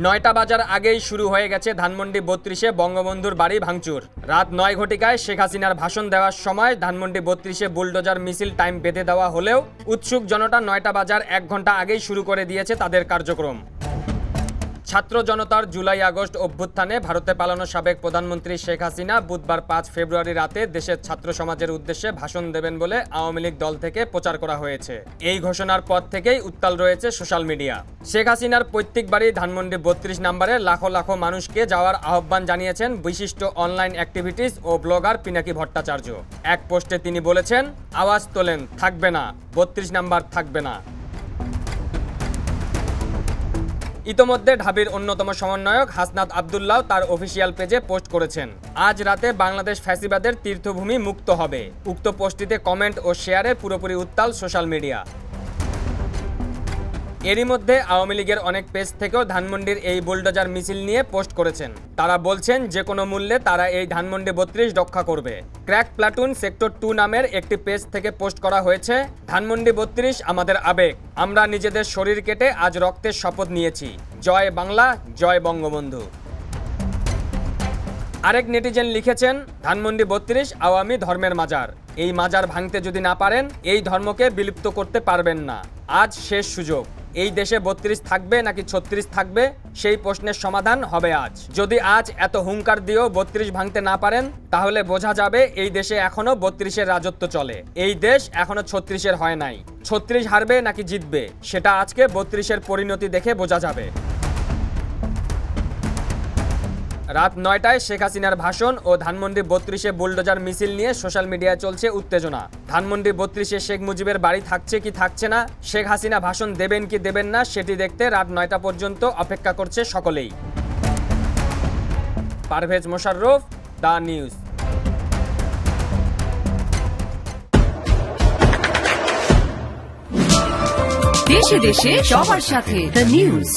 ৯টা বাজার আগেই শুরু হয়ে গেছে ধানমন্ডি ৩২-এ বঙ্গবন্ধুর বাড়ি ভাঙচুর। রাত ৯ ঘটিকায় শেখ হাসিনার ভাষণ দেওয়ার সময় ধানমন্ডি ৩২-এ বুলডোজার মিছিল টাইম বেঁধে দেওয়া হলেও উৎসুক জনতা ৯টা বাজার ১ ঘন্টা আগেই শুরু করে দিয়েছে তাদের কার্যক্রম। ছাত্র জনতার জুলাই আগস্ট অভ্যুত্থানে ভারতে পালানো সাবেক প্রধানমন্ত্রী শেখ হাসিনা বুধবার ৫ ফেব্রুয়ারি রাতে দেশের ছাত্র সমাজের উদ্দেশ্যে ভাষণ দেবেন বলে আওয়ামী লীগ দল থেকে প্রচার করা হয়েছে। এই ঘোষণার পর থেকেই উত্তাল রয়েছে সোশ্যাল মিডিয়া। শেখ হাসিনার পৈতৃক বাড়ি ধানমন্ডি ৩২ নম্বরে লাখো লাখো মানুষকে যাওয়ার আহ্বান জানিয়েছেন বিশিষ্ট অনলাইন অ্যাক্টিভিটিস ও ব্লগার পিনাকি ভট্টাচার্য। এক পোস্টে তিনি বলেছেন, আওয়াজ তোলেন, থাকবে না ৩২ নাম্বার, থাকবে না। ইতোমধ্যে ঢাবির অন্যতম সমন্বয়ক হাসনাত আবদুল্লাহ তার অফিসিয়াল পেজে পোস্ট করেছেন, আজ রাতে বাংলাদেশ ফ্যাসিবাদের তীর্থভূমি মুক্ত হবে। উক্ত পোস্টটিতে কমেন্ট ও শেয়ারে পুরোপুরি উত্তাল সোশ্যাল মিডিয়া। এরই মধ্যে আওয়ামী লীগের অনেক পেজ থেকেও ধানমন্ডির এই বুলডোজার মিছিল নিয়ে পোস্ট করেছেন। তারা বলছেন যে কোনো মূল্যে তারা এই ধানমন্ডি ৩২ রক্ষা করবে। ক্র্যাক প্লাটুন সেক্টর 2 নামের একটি পেজ থেকে পোস্ট করা হয়েছে, ধানমন্ডি ৩২ আমাদের আবেগ, আমরা নিজেদের শরীর কেটে আজ রক্তের শপথ নিয়েছি, জয় বাংলা, জয় বঙ্গবন্ধু। আরেক নেটিজেন লিখেছেন, ধানমন্ডি ৩২ আওয়ামী ধর্মের মাজার, এই মাজার ভাঙতে যদি না পারেন এই ধর্মকে বিলুপ্ত করতে পারবেন না। আজ শেষ সুযোগ, এই দেশে ৩২ থাকবে নাকি ৩৬ থাকবে সেই প্রশ্নের সমাধান হবে আজ। যদি আজ এত হুঙ্কার দিয়েও ৩২ ভাঙতে না পারেন তাহলে বোঝা যাবে এই দেশে এখনো ৩২-এর রাজত্ব চলে। এই দেশ এখনো ৩৬-এর হয় নাই। ৩৬ হারবে নাকি জিতবে সেটা আজকে ৩২-এর পরিণতি দেখে বোঝা যাবে। রাত ৯টায় শেখ হাসিনার ভাষণ ও ধানমন্ডি ৩২-এ বুলডোজার মিছিল নিয়ে সোশ্যাল মিডিয়ায় চলছে উত্তেজনা। ধানমন্ডি ৩২-এ শেখ মুজিবের বাড়ি থাকছে কি থাকছে না, শেখ হাসিনা ভাষণ দেবেন কি দেবেন না সেটি দেখতে রাত ৯টা পর্যন্ত অপেক্ষা করছে সকলেই। Parvez Mosharraf, the news. দেশে দেশে সবার সাথে দ্য নিউজ।